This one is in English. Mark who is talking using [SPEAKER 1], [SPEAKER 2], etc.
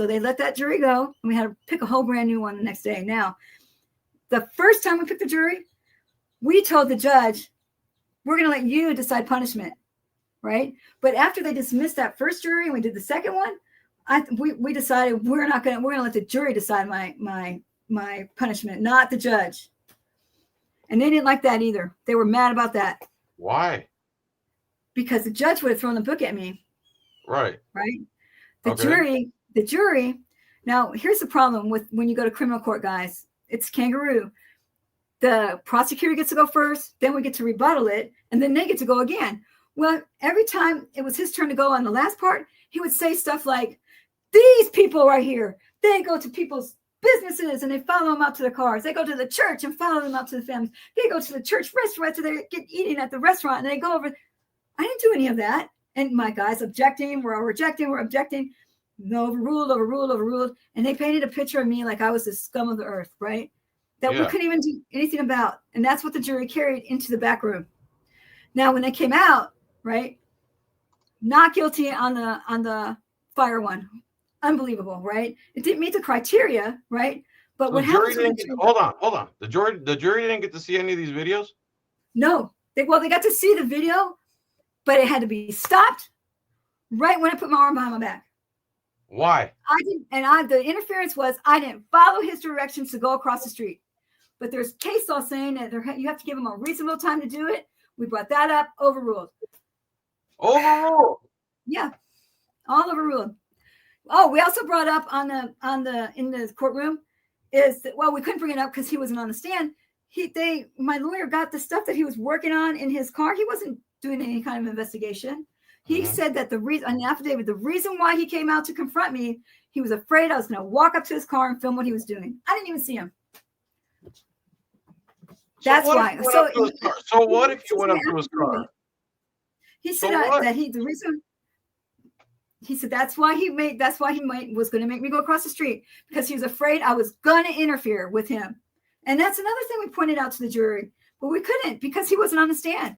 [SPEAKER 1] So they let that jury go, and we had to pick a whole brand new one the next day. Now, the first time we picked the jury, we told the judge, we're going to let you decide punishment, right? But after they dismissed that first jury and we did the second one, we decided we're going to let the jury decide my punishment, not the judge. And they didn't like that either. They were mad about that.
[SPEAKER 2] Why?
[SPEAKER 1] Because the judge would have thrown the book at me.
[SPEAKER 2] Right.
[SPEAKER 1] The jury. Now, here's the problem with when you go to criminal court, guys. It's kangaroo. The prosecutor gets to go first, then we get to rebuttal it, and then they get to go again. Well, every time it was his turn to go on the last part, he would say stuff like, these people right here, they go to people's businesses and they follow them out to their cars. They go to the church and follow them out to the families. They go to the church restaurant so they get eating at the restaurant and they go over. I didn't do any of that. And my guys objecting, we're objecting. No, overruled. And they painted a picture of me like I was the scum of the earth, right? That we couldn't even do anything about. And that's what the jury carried into the back room. Now, when they came out, right, not guilty on the fire one. Unbelievable, right? It didn't meet the criteria, right? But
[SPEAKER 2] so
[SPEAKER 1] what happened?
[SPEAKER 2] Hold on. The jury didn't get to see any of these videos?
[SPEAKER 1] No. They got to see the video, but it had to be stopped right when I put my arm behind my back.
[SPEAKER 2] Why?
[SPEAKER 1] The interference was I didn't follow his directions to go across the street. But there's case law saying that you have to give him a reasonable time to do it. We brought that up, overruled.
[SPEAKER 2] Overruled?
[SPEAKER 1] Yeah, all overruled. Oh, we also brought up in the courtroom is that, well, we couldn't bring it up because he wasn't on the stand. My lawyer got the stuff that he was working on in his car. He wasn't doing any kind of investigation. He said that on the affidavit, the reason why he came out to confront me, he was afraid I was going to walk up to his car and film what he was doing. I didn't even see him. That's why.
[SPEAKER 2] So what if you went up to his car?
[SPEAKER 1] He said he said that's why he was going to make me go across the street because he was afraid I was going to interfere with him. And that's another thing we pointed out to the jury, but we couldn't because he wasn't on the stand.